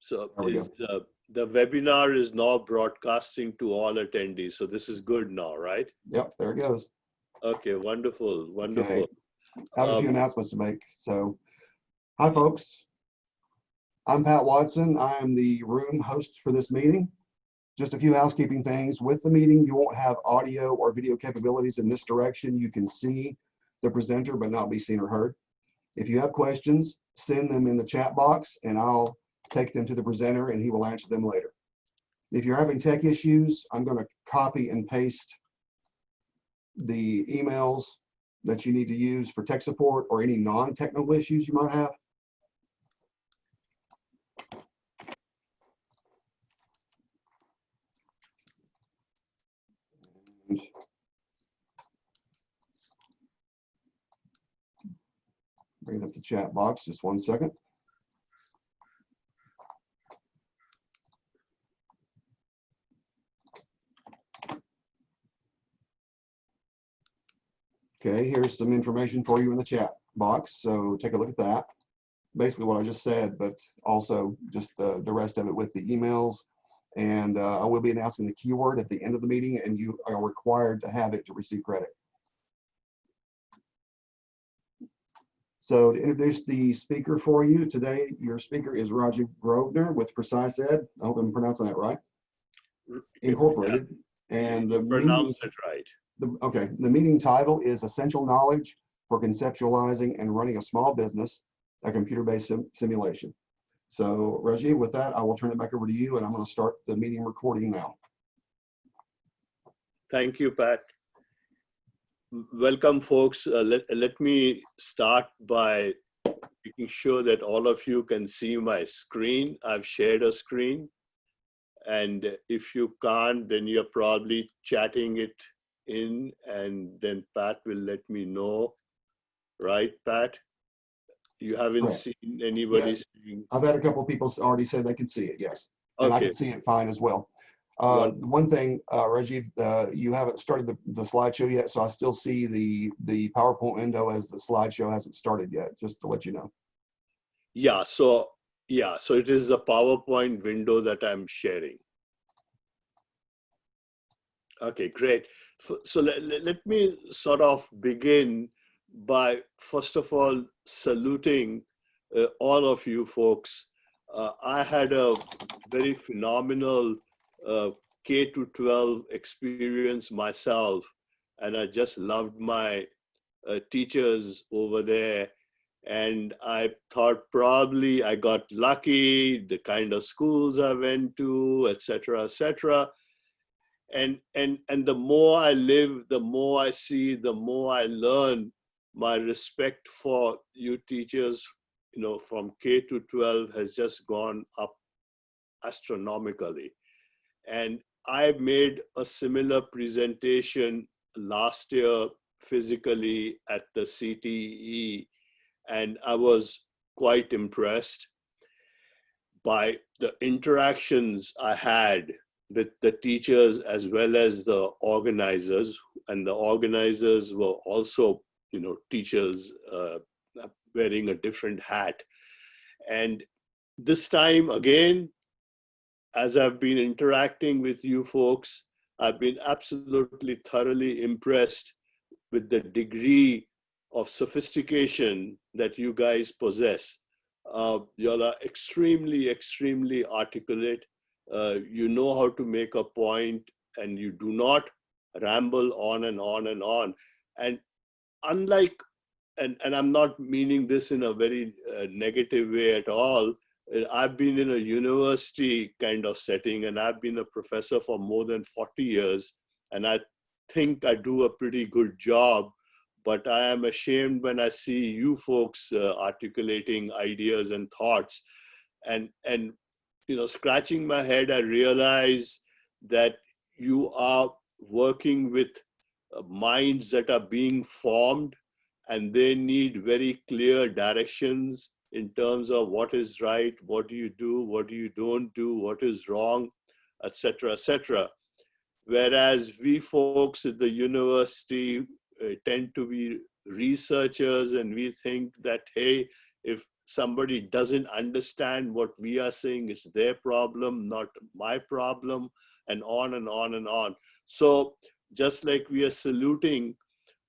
So There we go. the webinar is now broadcasting to all attendees. So this is good now, right? Yep, there it goes. Okay, wonderful, wonderful. Okay. I have a few announcements to make. So, hi folks. I'm Pat Watson. I am the room host for this meeting. Just a few housekeeping things. With the meeting, you won't have audio or video capabilities in this direction. You can see the presenter, but not be seen or heard. If you have questions, send them in the chat box and I'll take them to the presenter and he will answer them later. If you're having tech issues, I'm going to copy and paste the emails that you need to use for tech support or any non-technical issues you might have. Bring up the chat box, just 1 second. Okay, here's some information for you in the chat box, so take a look at that. Basically what I just said, but also just the rest of it with the emails. And I will be announcing the keyword at the end of the meeting, and you are required to have it to receive credit. So to introduce the speaker for you today, your speaker is Rajiv with Precise Ed. I hope I'm pronouncing that right. Incorporated. Yeah. And you the pronounced it right. The meeting title is Essential Knowledge for Conceptualizing and Running a Small Business, a Computer-Based Simulation. So Rajiv, with that, I will turn it back over to you, and I'm going to start the meeting recording now. Thank you, Pat. Welcome, folks. Let me start by making sure that all of you can see my screen. I've shared a screen. And if you can't, then you're probably chatting it in, and then Pat will let me know. Right, Pat? You haven't Correct. seen anybody Yes. saying... I've had a couple of people already say they can see it, yes. And I can see it fine as well. One thing, Rajiv, you haven't started the slideshow yet, so I still see the PowerPoint window as the slideshow hasn't started yet, just to let you know. Yeah, so it is the PowerPoint window that I'm sharing. Okay, great. So let me sort of begin by, first of all, saluting all of you folks. I had a very phenomenal K-12 experience myself, and I just loved my teachers over there. And I thought probably I got lucky, the kind of schools I went to, et cetera, et cetera. And the more I live, the more I see, the more I learn. My respect for you teachers, you know, from K to 12 has just gone up astronomically. And I made a similar presentation last year physically at the CTE, and I was quite impressed by the interactions I had with the teachers as well as the organizers. And the organizers were also, you know, teachers wearing a different hat. And this time again, as I've been interacting with you folks, I've been absolutely thoroughly impressed with the degree of sophistication that you guys possess. You are extremely, extremely articulate. You know how to make a point, and you do not ramble on and on and on. And unlike, and I'm not meaning this in a very negative way at all, I've been in a university kind of setting, and I've been a professor for more than 40 years, and I think I do a pretty good job. But I am ashamed when I see you folks articulating ideas and thoughts. And you know, scratching my head, I realize that you are working with minds that are being formed, and they need very clear directions in terms of what is right, what do you do, what do you don't do, what is wrong, etc., etc. Whereas we folks at the university tend to be researchers, and we think that, hey, if somebody doesn't understand what we are saying, it's their problem, not my problem, and on and on and on. So just like we are saluting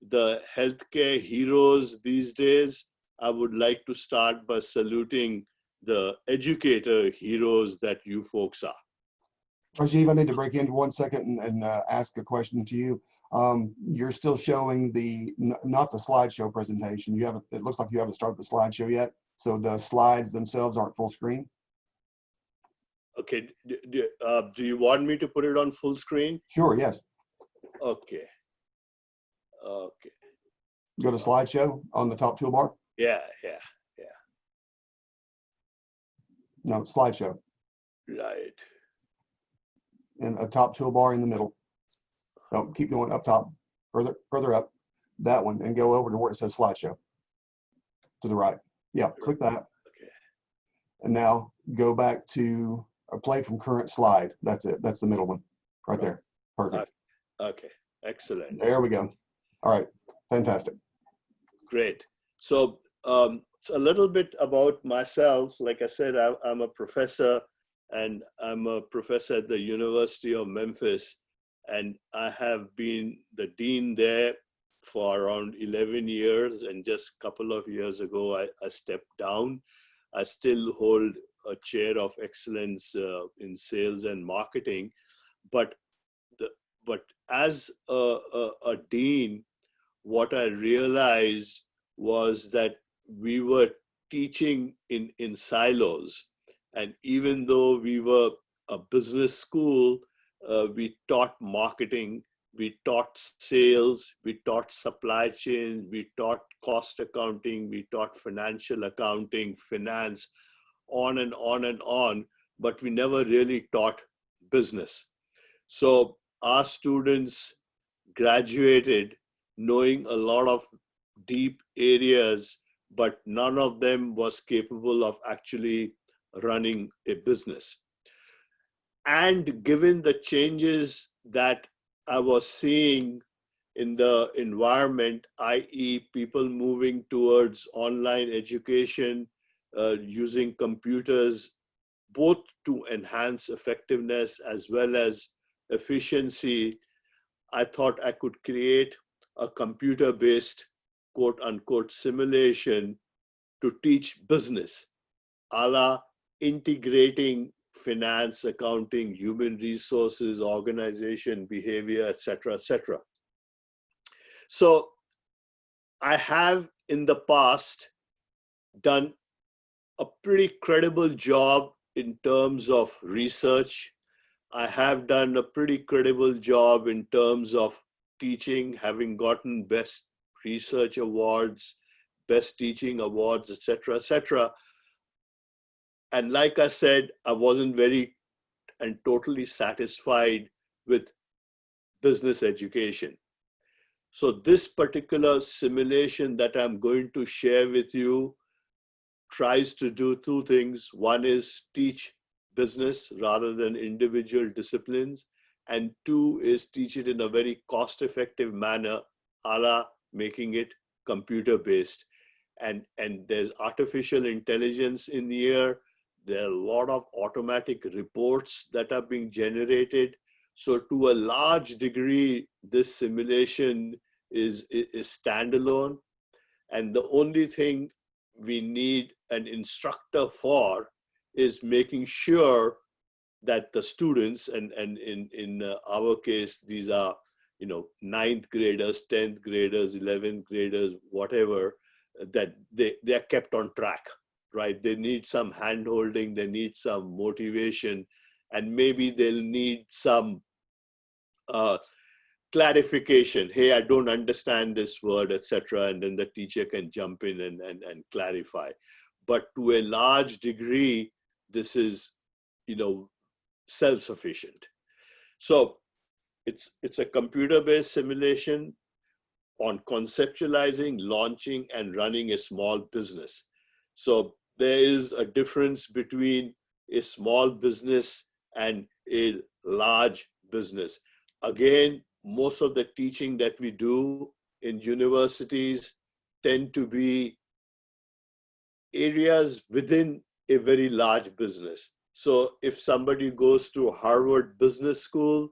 the healthcare heroes these days, I would like to start by saluting the educator heroes that you folks are. Rajiv, I need to break in 1 second and ask a question to you. You're still showing not the slideshow presentation. You haven't. It looks like you haven't started the slideshow yet. So the slides themselves aren't full screen. Okay. Do you want me to put it on full screen? Sure. Yes. Okay. Okay. Go to slideshow on the top toolbar. Yeah. No, slideshow. Right. And a top toolbar in the middle. Oh, keep going up top, further up, that one, and go over to where it says slideshow. To the right. Yeah, click that. Okay. And now go back to a play from current slide. That's it. That's the middle one right there. Perfect. Okay. Excellent. There we go. All right. Fantastic. Great. So a little bit about myself. Like I said, I'm a professor, and I'm a professor at the University of Memphis, and I have been the dean there for around 11 years, and just a couple of years ago, I stepped down. I still hold a chair of excellence in sales and marketing, but as a dean, what I realized was that we were teaching in silos. And even though we were a business school, we taught marketing, we taught sales, we taught supply chain, we taught cost accounting, we taught financial accounting, finance, on and on and on, but we never really taught business. So our students graduated knowing a lot of deep areas, but none of them was capable of actually running a business. And given the changes that I was seeing in the environment, i.e. people moving towards online education, using computers, both to enhance effectiveness as well as efficiency, I thought I could create a computer-based quote unquote simulation to teach business, a la integrating finance, accounting, human resources, organization, behavior, etc., etc. So I have in the past done a pretty credible job in terms of research. I have done a pretty credible job in terms of teaching, having gotten best research awards, best teaching awards, etc., etc. And like I said, I wasn't very and totally satisfied with business education. So this particular simulation that I'm going to share with you tries to do two things. One is teach business rather than individual disciplines. And two is teach it in a very cost-effective manner, a la making it computer-based. And there's artificial intelligence in the air. There are a lot of automatic reports that are being generated. So to a large degree, this simulation is standalone. And the only thing we need an instructor for is making sure that the students, and in our case, these are, ninth graders, 10th graders, 11th graders, whatever, that they are kept on track, right? They need some hand-holding, they need some motivation, and maybe they'll need some clarification. Hey, I don't understand this word, etc. And then the teacher can jump in and clarify. But to a large degree, this is, self-sufficient. So it's a computer-based simulation on conceptualizing, launching, and running a small business. So there is a difference between a small business and a large business. Again, most of the teaching that we do in universities tend to be areas within a very large business. So if somebody goes to Harvard Business School,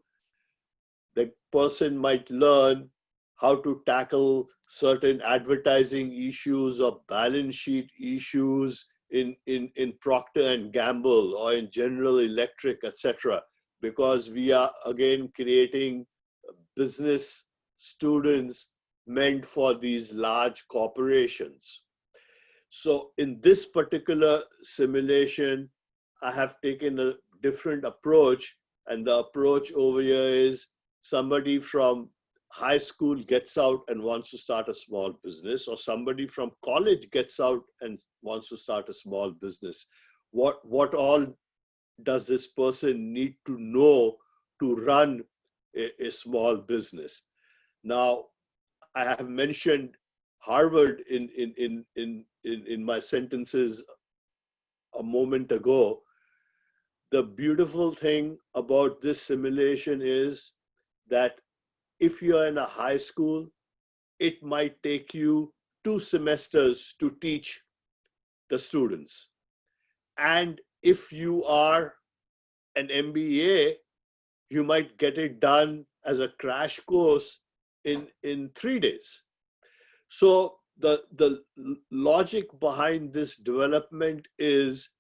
the person might learn how to tackle certain advertising issues or balance sheet issues in Procter and Gamble or in General Electric, etc. Because we are again creating business students meant for these large corporations. So in this particular simulation, I have taken a different approach, and the approach over here is somebody from high school gets out and wants to start a small business, or somebody from college gets out and wants to start a small business. What all does this person need to know to run a small business? Now, I have mentioned Harvard in my sentences a moment ago. The beautiful thing about this simulation is that if you're in a high school, it might take you 2 semesters to teach the students. And if you are an MBA, you might get it done as a crash course in 3 days. So the logic behind this development is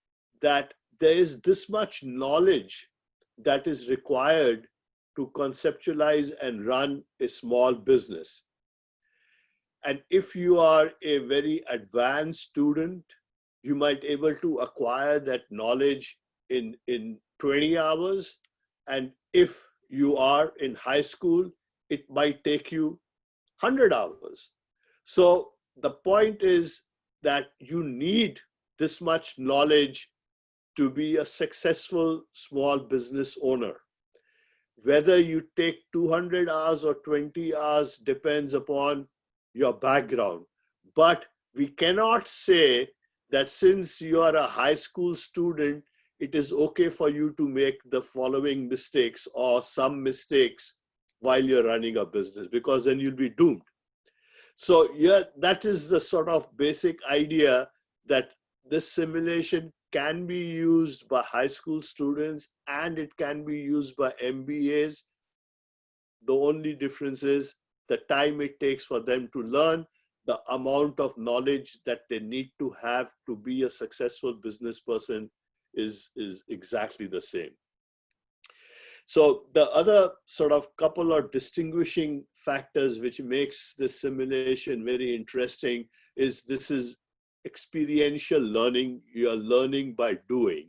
that there is this much knowledge that is required to conceptualize and run a small business. And if you are a very advanced student, you might be able to acquire that knowledge in 20 hours. And if you are in high school, it might take you 100 hours. So the point is that you need this much knowledge to be a successful small business owner. Whether you take 200 hours or 20 hours depends upon your background. But we cannot say that since you are a high school student, it is okay for you to make the following mistakes or some mistakes while you're running a business, because then you'll be doomed. So yeah, that is the sort of basic idea, that this simulation can be used by high school students and it can be used by MBAs. The only difference is the time it takes for them to learn, the amount of knowledge that they need to have to be a successful business person is exactly the same. So the other sort of couple of distinguishing factors which makes this simulation very interesting is this is experiential learning. You are learning by doing,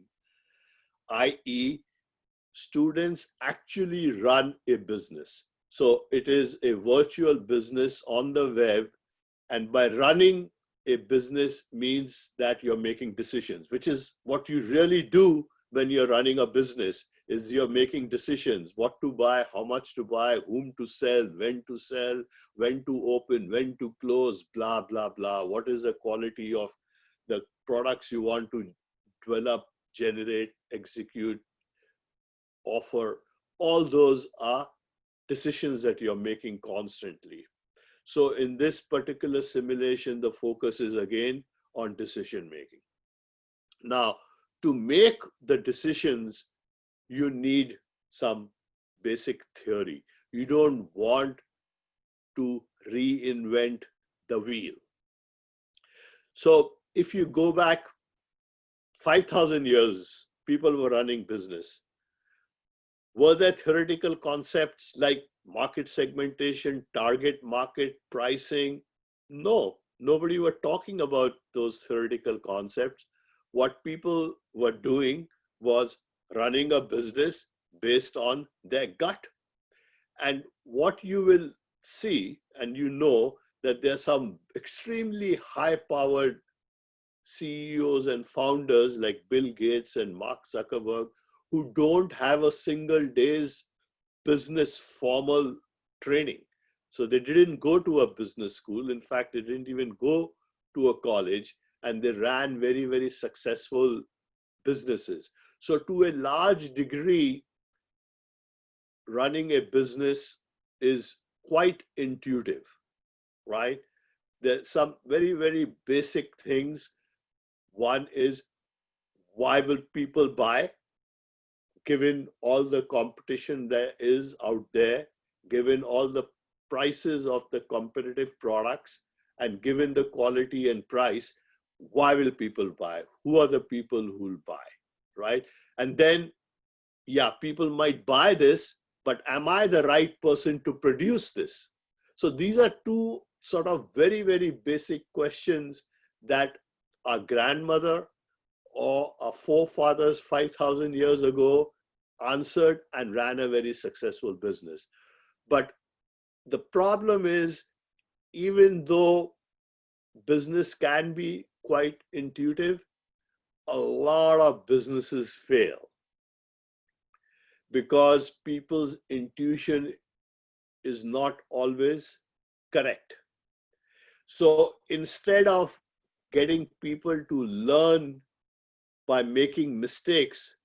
i.e., students actually run a business. So it is a virtual business on the web, and by running a business means that you're making decisions, which is what you really do when you're running a business. Is you're making decisions, what to buy, how much to buy, whom to sell, when to open, when to close, blah, blah, blah. What is the quality of the products you want to develop, generate, execute, offer? All those are decisions that you're making constantly. So in this particular simulation, the focus is again on decision making. Now, to make the decisions, you need some basic theory. You don't want to reinvent the wheel. So if you go back 5,000 years, people were running business. Were there theoretical concepts like market segmentation, target market, pricing? No, nobody were talking about those theoretical concepts. What people were doing was running a business based on their gut. And what you will see, and you know that there are some extremely high-powered CEOs and founders like Bill Gates and Mark Zuckerberg who don't have a single day's business formal training. So they didn't go to a business school. In fact, they didn't even go to a college, and they ran very, very successful businesses. So to a large degree, running a business is quite intuitive, right? There's some very, very basic things One is, why will people buy? Given all the competition there is out there, given all the prices of the competitive products, and given the quality and price, why will people buy? Who are the people who will buy, right? And then, yeah, people might buy this, but am I the right person to produce this? So these are two sort of very, very basic questions that our grandmother or our forefathers 5,000 years ago answered and ran a very successful business. But the problem is, even though business can be quite intuitive, a lot of businesses fail because people's intuition is not always correct. So instead of getting people to learn by making mistakes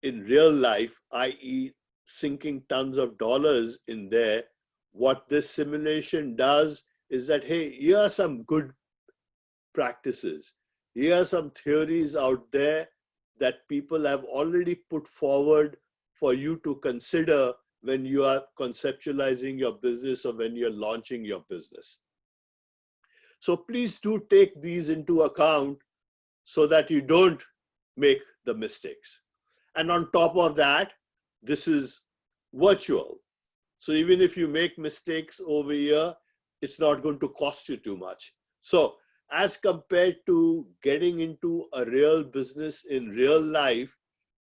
in real life, i.e., sinking tons of dollars in there, what this simulation does is that, hey, here are some good practices. Here are some theories out there that people have already put forward for you to consider when you are conceptualizing your business or when you're launching your business. So please do take these into account so that you don't make the mistakes. And on top of that, this is virtual. So even if you make mistakes over here, it's not going to cost you too much. So as compared to getting into a real business in real life,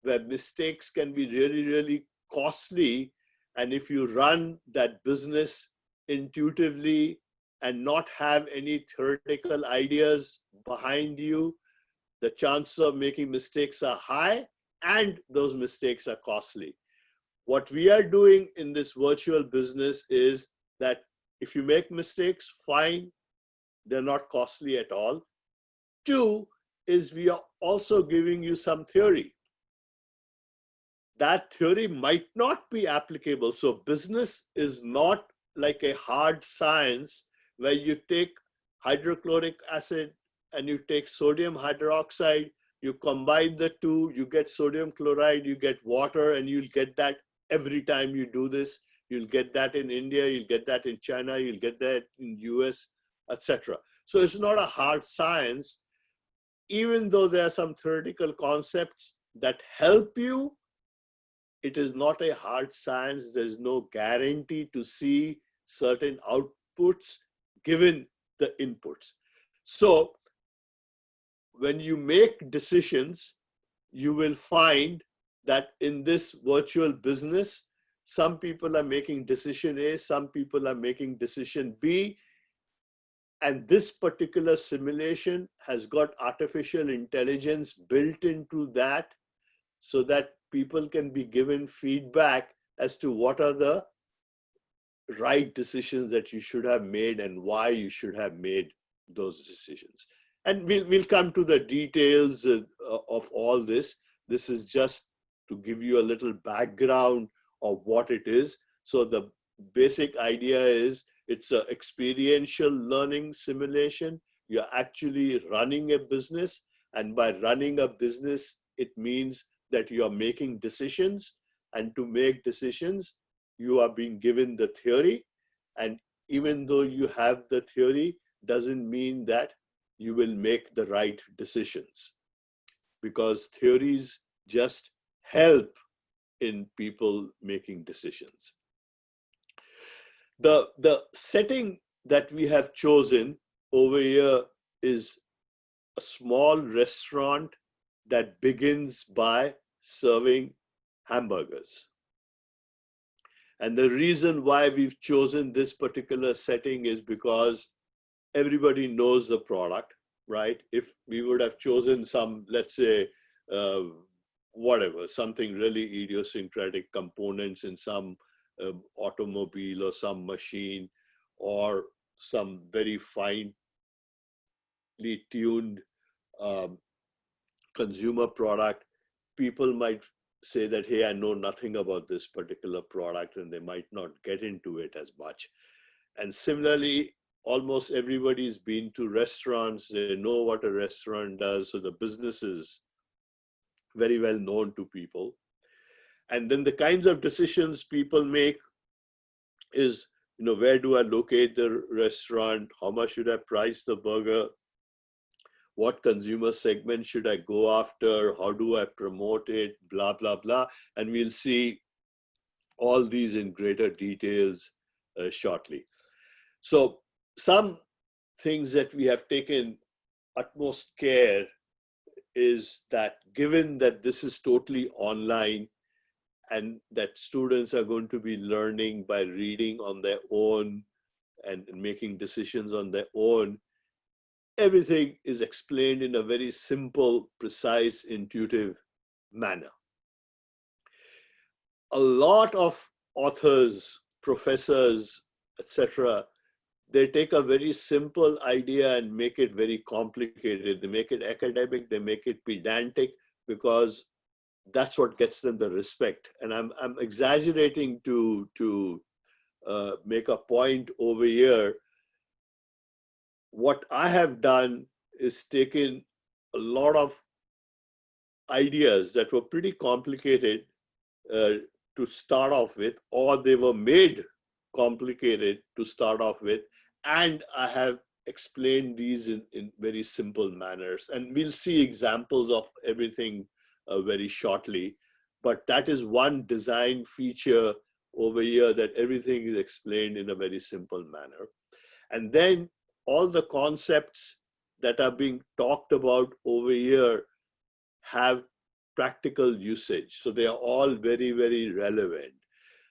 where mistakes can be really, really costly, and if you run that business intuitively and not have any theoretical ideas behind you, the chances of making mistakes are high, and those mistakes are costly. What we are doing in this virtual business is that if you make mistakes, fine, they're not costly at all. Two is, we are also giving you some theory. That theory might not be applicable. So business is not like a hard science where you take hydrochloric acid and you take sodium hydroxide, you combine the two, you get sodium chloride, you get water, and you'll get that every time you do this. You'll get that in India, you'll get that in China, you'll get that in US, etc. So it's not a hard science, even though there are some theoretical concepts that help you. It is not a hard science. There's no guarantee to see certain outputs given the inputs. So when you make decisions, you will find that in this virtual business, some people are making decision A, some people are making decision B, and this particular simulation has got artificial intelligence built into that, so that people can be given feedback as to what are the right decisions that you should have made and why you should have made those decisions. And we'll come to the details of all this. This is just to give you a little background of what it is. So the basic idea is, it's an experiential learning simulation. You're actually running a business, and by running a business, it means that you are making decisions, and to make decisions, you are being given the theory. And even though you have the theory, doesn't mean that you will make the right decisions, because theories just help in people making decisions. The setting that we have chosen over here is a small restaurant that begins by serving hamburgers. And the reason why we've chosen this particular setting is because everybody knows the product, right? If we would have chosen some, let's say, uh, whatever, something really idiosyncratic components in some automobile or some machine, or some very finely tuned um, consumer product, people might say that, hey, I know nothing about this particular product, and they might not get into it as much. And similarly, almost everybody's been to restaurants. They know what a restaurant does. So the business is very well known to people. And then the kinds of decisions people make is, where do I locate the restaurant? How much should I price the burger? What consumer segment should I go after? How do I promote it? Blah, blah, blah. And we'll see all these in greater details shortly. So some things that we have taken utmost care is that given that this is totally online and that students are going to be learning by reading on their own and making decisions on their own, everything is explained in a very simple, precise, intuitive manner. A lot of authors, professors, etc., they take a very simple idea and make it very complicated. They make it academic, they make it pedantic, because that's what gets them the respect. And I'm exaggerating to make a point over here. What I have done is taken a lot of ideas that were pretty complicated to start off with, or they were made complicated to start off with, and I have explained these in very simple manners. And we'll see examples of everything very shortly. But that is one design feature over here, that everything is explained in a very simple manner. And then all the concepts that are being talked about over here have practical usage. So they are all very, very relevant.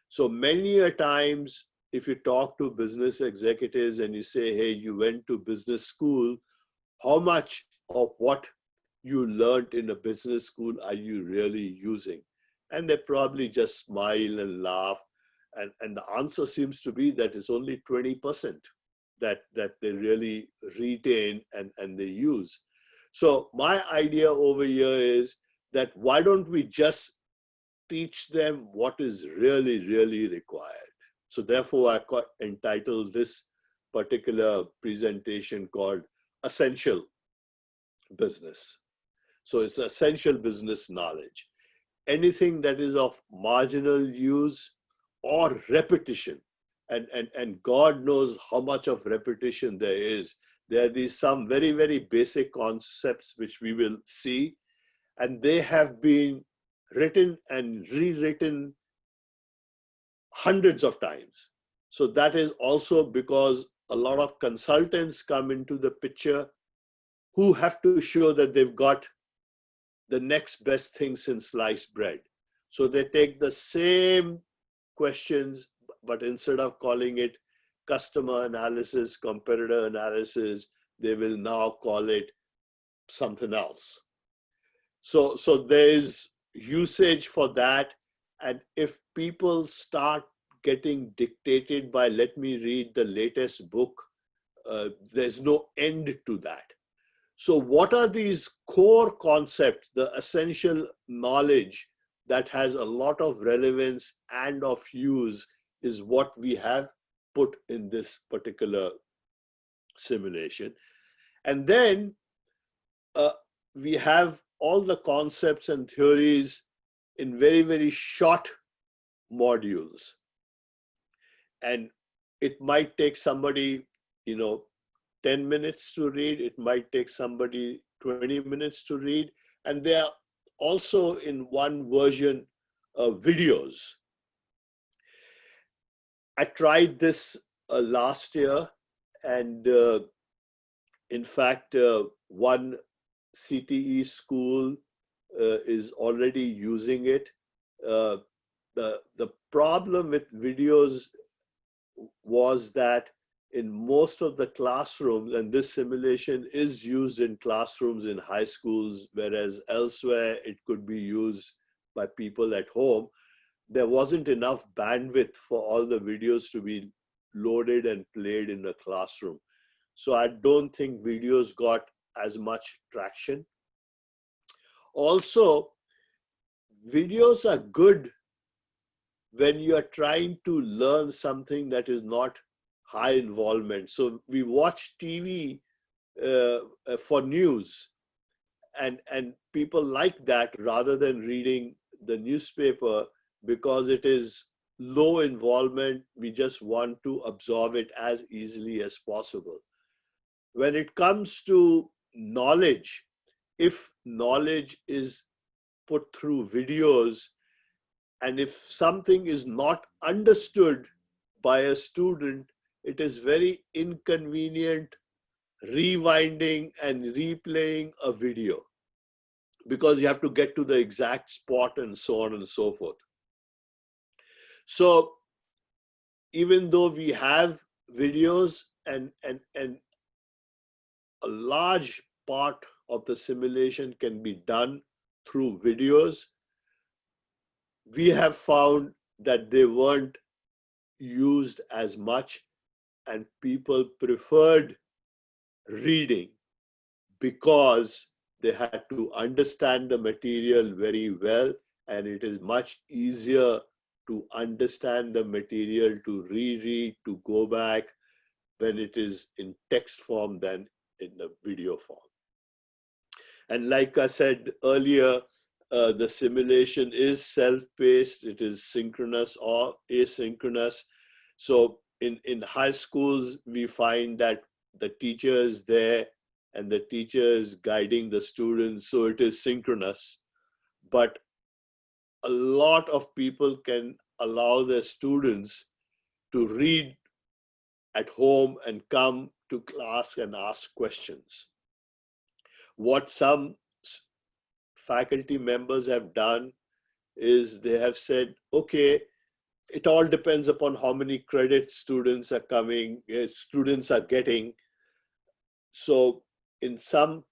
So many a times, if you talk to business executives and you say, hey, you went to business school, how much of what you learned in a business school are you really using? And they probably just smile and laugh. And the answer seems to be that it's only 20% that they really retain and they use. So my idea over here is that why don't we just teach them what is really, really required? So therefore, I entitled this particular presentation called Essential Business. So it's essential business knowledge. Anything that is of marginal use or repetition, and God knows how much of repetition there is. There are these some very, very basic concepts which we will see, and they have been written and rewritten hundreds of times. So that is also because a lot of consultants come into the picture who have to show that they've got the next best thing since sliced bread. So they take the same questions, but instead of calling it customer analysis, competitor analysis, they will now call it something else. So there is usage for that. And if people start getting dictated by, let me read the latest book, there's no end to that. So what are these core concepts, the essential knowledge that has a lot of relevance and of use, is what we have put in this particular simulation. And then we have all the concepts and theories in very, very short modules. And it might take somebody, 10 minutes to read. It might take somebody 20 minutes to read. And they are also in one version videos. I tried this last year, and in fact, one CTE school is already using it. The problem with videos was that in most of the classrooms, and this simulation is used in classrooms in high schools, whereas elsewhere it could be used by people at home, there wasn't enough bandwidth for all the videos to be loaded and played in the classroom. So I don't think videos got as much traction. Also, videos are good when you are trying to learn something that is not high involvement. So we watch TV for news, and people like that rather than reading the newspaper because it is low involvement. We just want to absorb it as easily as possible. When it comes to knowledge, if knowledge is put through videos, and if something is not understood by a student, it is very inconvenient rewinding and replaying a video because you have to get to the exact spot and so on and so forth. So even though we have videos and a large part of the simulation can be done through videos, we have found that they weren't used as much, and people preferred reading because they had to understand the material very well, and it is much easier to understand the material, to reread, to go back when it is in text form than in the video form. And like I said earlier, the simulation is self-paced, it is synchronous or asynchronous. So in high schools, we find that the teacher is there and the teacher is guiding the students, so it is synchronous. But a lot of people can allow their students to read at home and come to class and ask questions. What some faculty members have done is they have said, okay, it all depends upon how many credits students are coming, students are getting. So in some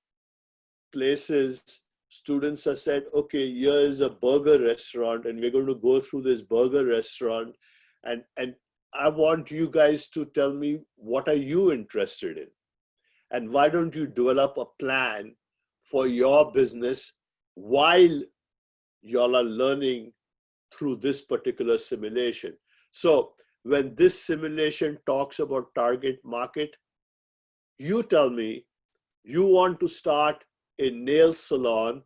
places, students are said, okay, here is a burger restaurant and we're going to go through this burger restaurant, and I want you guys to tell me, what are you interested in? And why don't you develop a plan for your business while y'all are learning through this particular simulation? So when this simulation talks about target market, you tell me you want to start a nail salon,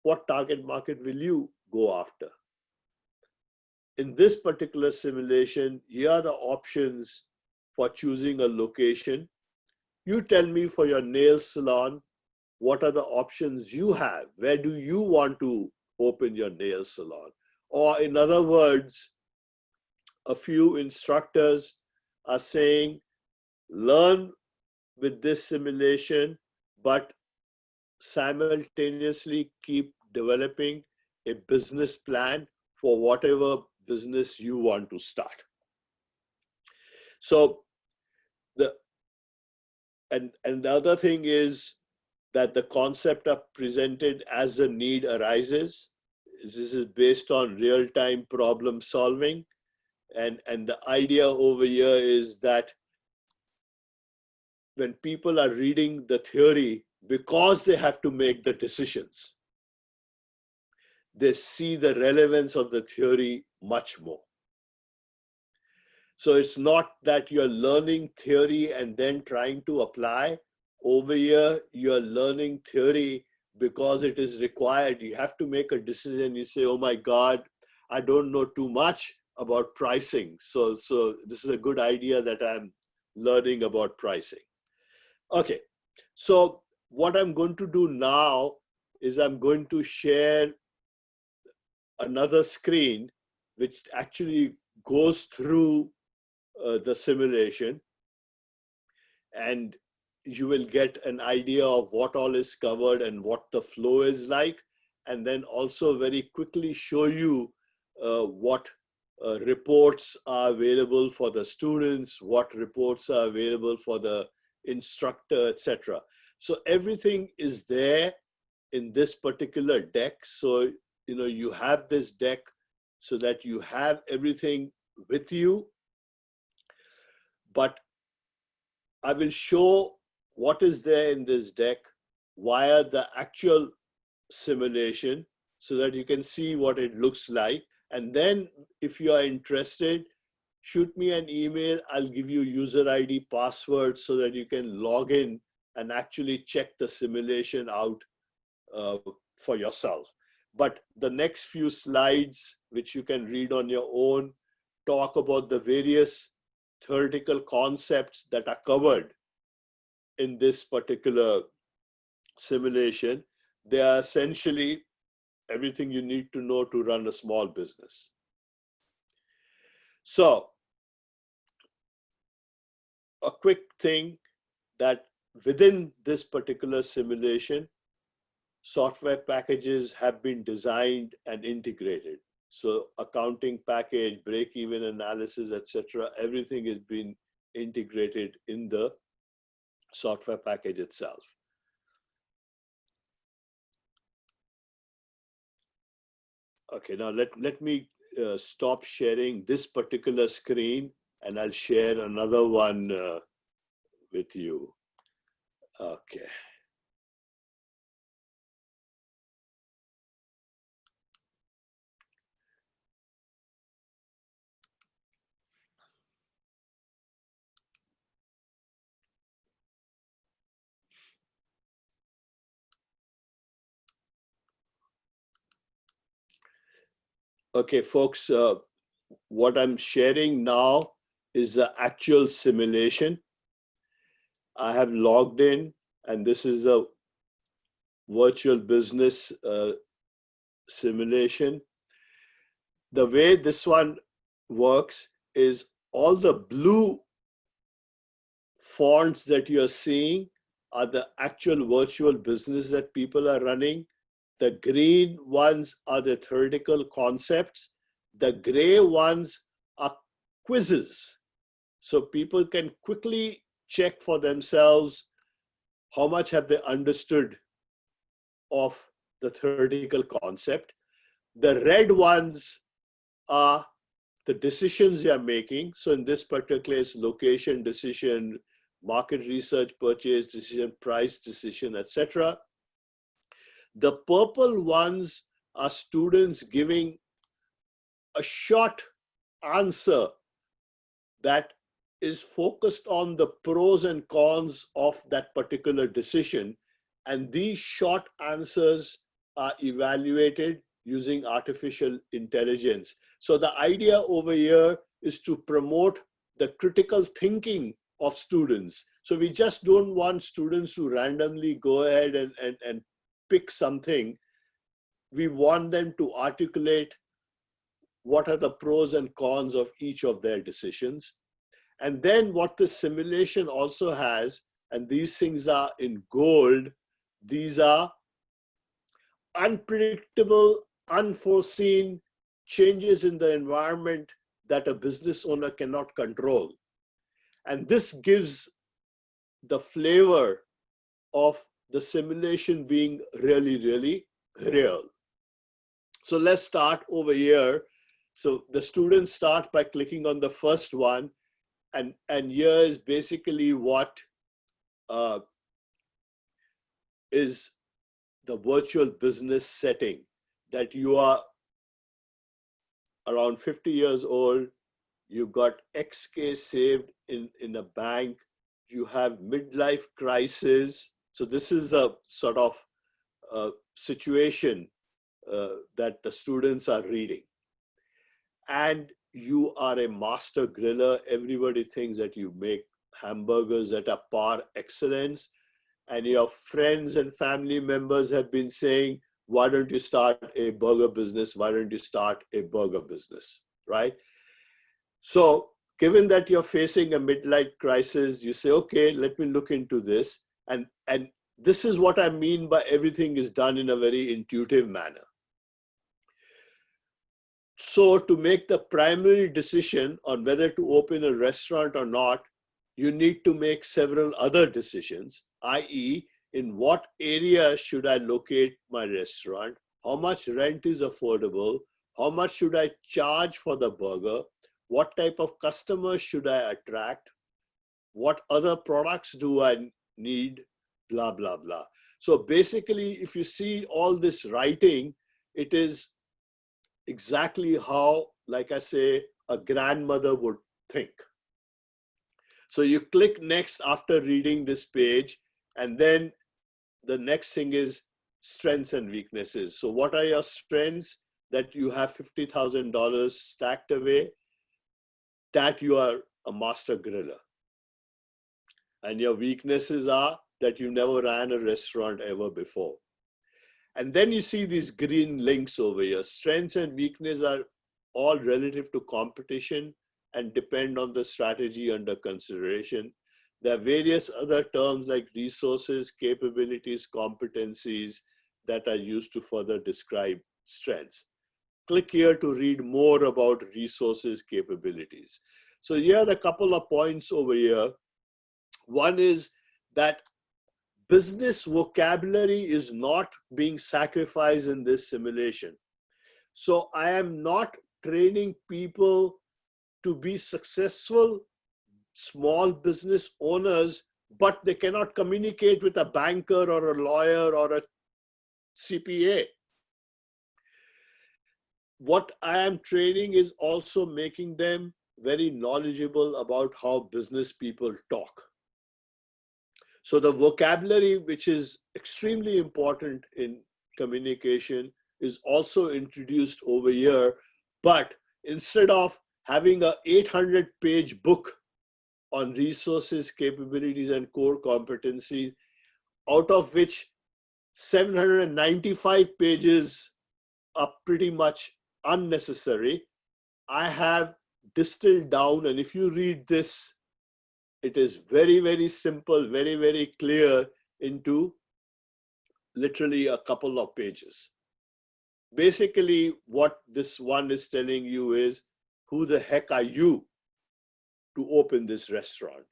what target market will you go after? In this particular simulation, here are the options for choosing a location. You tell me for your nail salon, what are the options you have? Where do you want to open your nail salon? Or in other words, a few instructors are saying, learn with this simulation, but simultaneously keep developing a business plan for whatever business you want to start. So the other thing is that the concept are presented as the need arises. This is based on real-time problem solving. And the idea over here is that when people are reading the theory, because they have to make the decisions, they see the relevance of the theory much more. So it's not that you're learning theory and then trying to apply. Over here, you're learning theory because it is required. You have to make a decision. You say, oh my God, I don't know too much about pricing. So this is a good idea that I'm learning about pricing. Okay, so what I'm going to do now is I'm going to share another screen which actually goes through the simulation, and you will get an idea of what all is covered and what the flow is like, and then also very quickly show you what reports are available for the students, what reports are available for the instructor, etc. So everything is there in this particular deck. So you have this deck so that you have everything with you. But I will show what is there in this deck via the actual simulation so that you can see what it looks like. And then if you are interested, shoot me an email. I'll give you user ID, password, so that you can log in and actually check the simulation out for yourself. But the next few slides, which you can read on your own, talk about the various theoretical concepts that are covered in this particular simulation. They are essentially everything you need to know to run a small business. So, a quick thing that within this particular simulation, software packages have been designed and integrated. So accounting package, break-even analysis, etc., everything has been integrated in the software package itself. Okay, now let me stop sharing this particular screen, and I'll share another one with you. Okay. Okay, folks, what I'm sharing now is the actual simulation. I have logged in, and this is a virtual business simulation. The way this one works is all the blue fonts that you're seeing are the actual virtual business that people are running. The green ones are the theoretical concepts. The gray ones are quizzes. So people can quickly check for themselves how much have they understood of the theoretical concept. The red ones are the decisions you are making. So in this particular case, location decision, market research, purchase decision, price decision, etc. The purple ones are students giving a short answer that is focused on the pros and cons of that particular decision. And these short answers are evaluated using artificial intelligence. So the idea over here is to promote the critical thinking of students. So we just don't want students to randomly go ahead and pick something. We want them to articulate what are the pros and cons of each of their decisions. And then what the simulation also has, and these things are in gold, these are unpredictable, unforeseen changes in the environment that a business owner cannot control. And this gives the flavor of the simulation being really, really real. So let's start over here. So the students start by clicking on the first one, and here is basically what is the virtual business setting, that you are around 50 years old, you've got XK saved in a bank, you have midlife crisis. So this is a sort of situation that the students are reading. And you are a master griller. Everybody thinks that you make hamburgers that are par excellence. And your friends and family members have been saying, why don't you start a burger business? Why don't you start a burger business, right? So given that you're facing a midlife crisis, you say, okay, let me look into this. And this is what I mean by everything is done in a very intuitive manner. So to make the primary decision on whether to open a restaurant or not, you need to make several other decisions, i.e., in what area should I locate my restaurant? How much rent is affordable? How much should I charge for the burger? What type of customers should I attract? What other products do I need? Blah, blah, blah. So basically, if you see all this writing, it is exactly how, like I say, a grandmother would think. So you click next after reading this page, and then the next thing is strengths and weaknesses. So what are your strengths? That you have $50,000 stacked away, that you are a master griller. And your weaknesses are that you never ran a restaurant ever before. And then you see these green links over here. Strengths and weaknesses are all relative to competition and depend on the strategy under consideration. There are various other terms like resources, capabilities, competencies that are used to further describe strengths. Click here to read more about resources, capabilities. So here are a couple of points over here. One is that business vocabulary is not being sacrificed in this simulation. So I am not training people to be successful small business owners, but they cannot communicate with a banker or a lawyer or a CPA. What I am training is also making them very knowledgeable about how business people talk. So the vocabulary, which is extremely important in communication, is also introduced over here. But instead of having a 800-page book on resources, capabilities, and core competencies, out of which 795 pages are pretty much unnecessary, I have distilled down, and if you read this, it is very, very simple, very, very clear into literally a couple of pages. Basically, what this one is telling you is, who the heck are you to open this restaurant,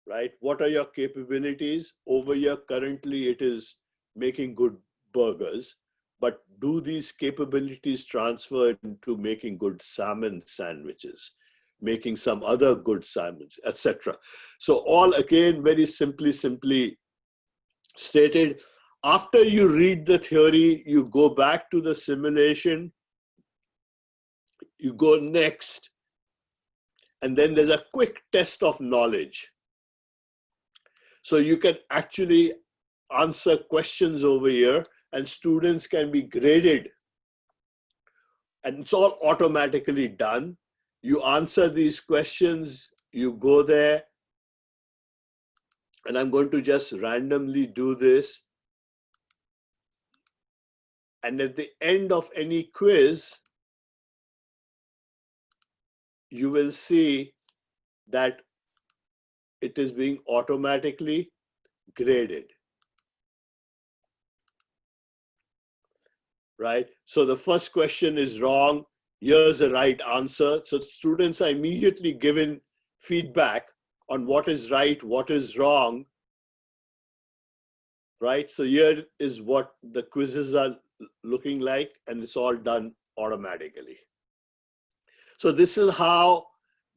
right? What are your capabilities? Over here, currently it is making good burgers, but do these capabilities transfer into making good salmon sandwiches, making some other good sandwich, etc.? So all again, very simply stated. After you read the theory, you go back to the simulation, you go next, and then there's a quick test of knowledge. So you can actually answer questions over here, and students can be graded, and it's all automatically done. You answer these questions, you go there, and I'm going to just randomly do this. And at the end of any quiz, you will see that it is being automatically graded, right? So the first question is wrong. Here's the right answer. So students are immediately given feedback on what is right, what is wrong, right? So here is what the quizzes are looking like, and it's all done automatically. So this is how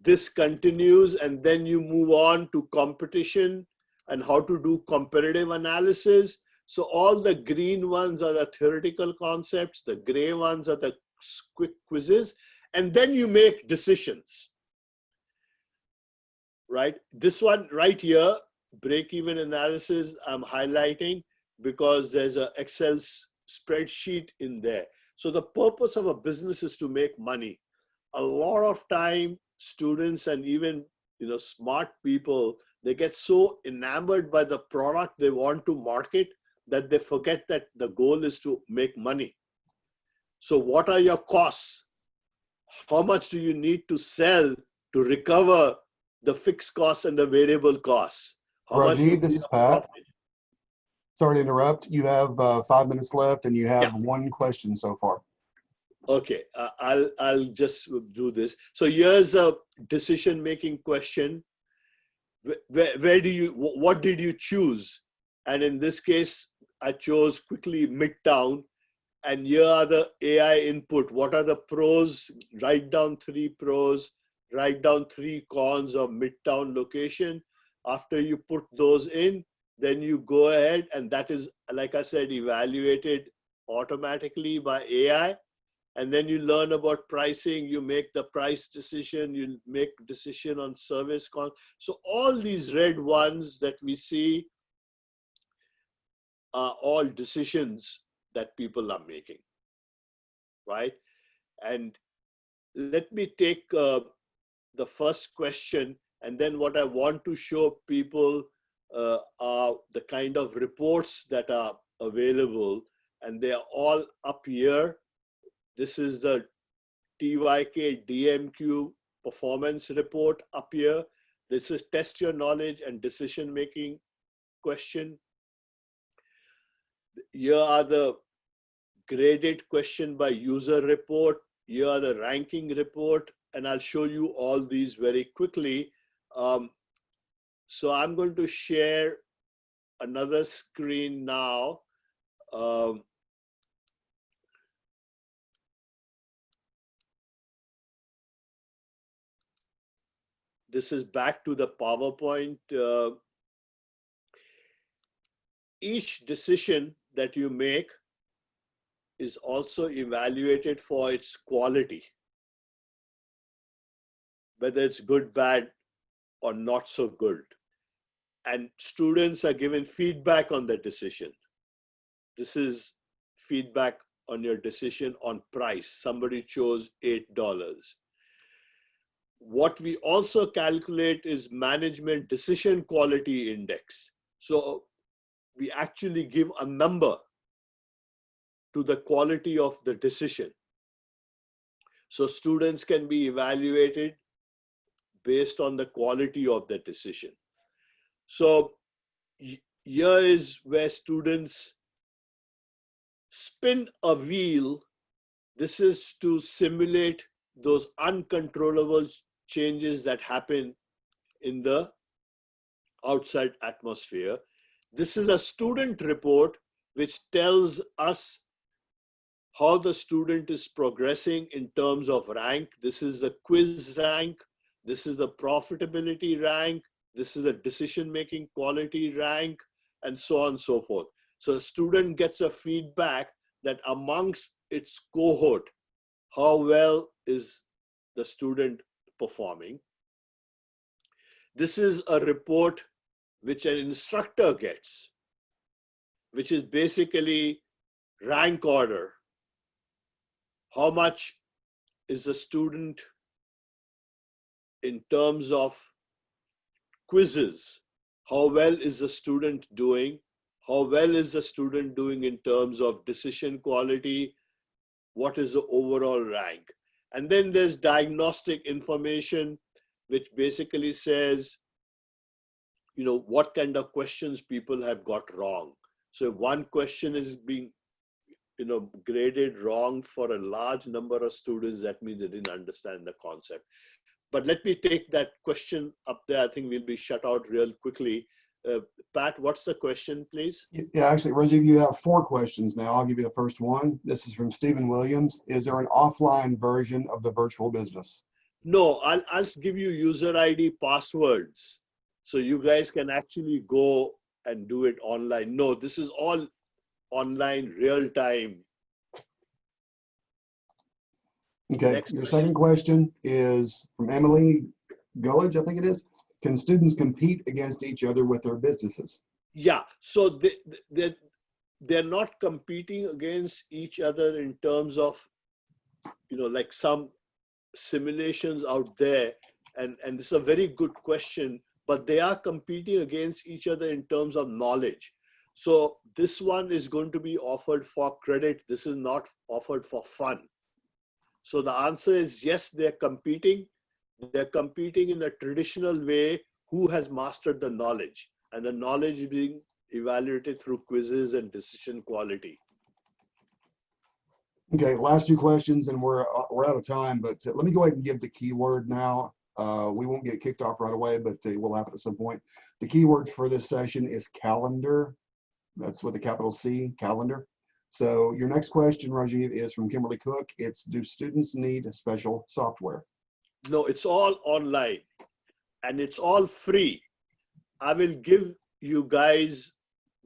this continues, and then you move on to competition and how to do comparative analysis. So all the green ones are the theoretical concepts, the gray ones are the quick quizzes, and then you make decisions, right? This one right here, break-even analysis, I'm highlighting because there's an Excel spreadsheet in there. So the purpose of a business is to make money. A lot of time, students and even smart people, they get so enamored by the product they want to market that they forget that the goal is to make money. So what are your costs? How much do you need to sell to recover the fixed costs and the variable costs? How Rajiv, much this is Pat. Sorry to interrupt. You have 5 minutes left, and you have one question so far. Okay, I'll just do this. So here's a decision-making question. Where do you, what did you choose? And in this case, I chose quickly Midtown. And here are the AI input. What are the pros? Write down 3 pros. Write down 3 cons of Midtown location. After you put those in, then you go ahead, and that is, like I said, evaluated automatically by AI. And then you learn about pricing, you make the price decision, you make decision on service cost. So all these red ones that we see are all decisions that people are making, right? And let me take the first question, and then what I want to show people are the kind of reports that are available, and they are all up here. This is the TYK DMQ performance report up here. This is test your knowledge and decision making question. Here are the graded question by user report. Here are the ranking report, and I'll show you all these very quickly. So I'm going to share another screen now. This is back to the PowerPoint. Each decision that you make is also evaluated for its quality, whether it's good, bad, or not so good. And students are given feedback on the decision. This is feedback on your decision on price. Somebody chose $8. What we also calculate is management decision quality index. So we actually give a number to the quality of the decision. So students can be evaluated based on the quality of the decision. So here is where students spin a wheel. This is to simulate those uncontrollable changes that happen in the outside atmosphere. This is a student report which tells us how the student is progressing in terms of rank. This is the quiz rank. This is the profitability rank. This is the decision-making quality rank, and so on and so forth. So a student gets a feedback that amongst its cohort, how well is the student performing. This is a report which an instructor gets, which is basically rank order. How much is the student in terms of quizzes? How well is the student doing? How well is the student doing in terms of decision quality? What is the overall rank? And then there's diagnostic information, which basically says, you know, what kind of questions people have got wrong. So if one question is being, you know, graded wrong for a large number of students, that means they didn't understand the concept. But let me take that question up there. I think we'll be shut out real quickly. Pat, what's the question, please? Yeah, actually, Rajiv, you have 4 questions now. I'll give you the first one. This is from Stephen Williams. Is there an offline version of the virtual business? No, I'll give you user ID passwords. So you guys can actually go and do it online. No, this is all online, real time. Okay, your second question is from Emily Gullidge, I think it is. Can students compete against each other with their businesses? Yeah, so they're not competing against each other in terms of, you know, like some simulations out there. And this is a very good question, but they are competing against each other in terms of knowledge. So this one is going to be offered for credit. This is not offered for fun. So the answer is yes, they're competing. They're competing in a traditional way, who has mastered the knowledge, and the knowledge is being evaluated through quizzes and decision quality. Okay, last 2 questions and we're out of time, but let me go ahead and give the keyword now. We won't get kicked off right away, but we'll happen at some point. The keyword for this session is calendar. That's with a capital C, calendar. So your next question, Rajiv, is from Kimberly Cook. It's, do students need special software? No, it's all online and it's all free. I will give you guys,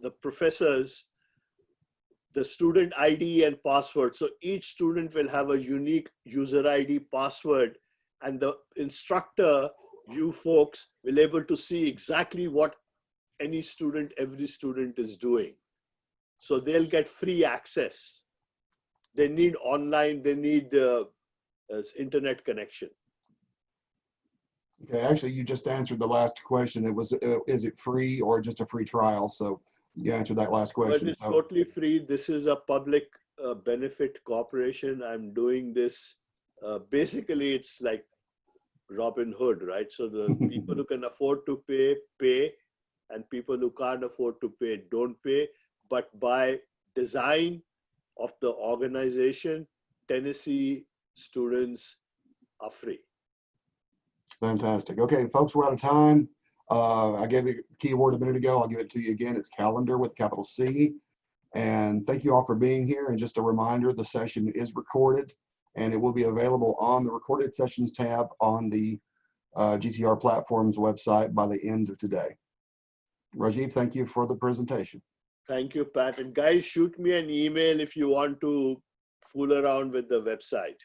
the professors, the student ID and password. So each student will have a unique user ID password, and the instructor, you folks, will able to see exactly what any student, every student is doing. So they'll get free access. They need online, they need internet connection. Okay, actually, you just answered the last question. It was, is it free or just a free trial? So you answered that last But question. it's So, totally free. This is a public benefit corporation. I'm doing this. Basically, it's like Robin Hood, right? So the people who can afford to pay, pay, and people who can't afford to pay, don't pay. But by design of the organization, Tennessee students are free. fantastic. Okay, folks, we're out of time. I gave the keyword a minute ago. I'll give it to you again. It's calendar with capital C. And thank you all for being here. And just a reminder, the session is recorded and it will be available on the recorded sessions tab on the GTR platform's website by the end of today. Rajiv, thank you for the presentation. Thank you, Pat. And guys, shoot me an email if you want to fool around with the website.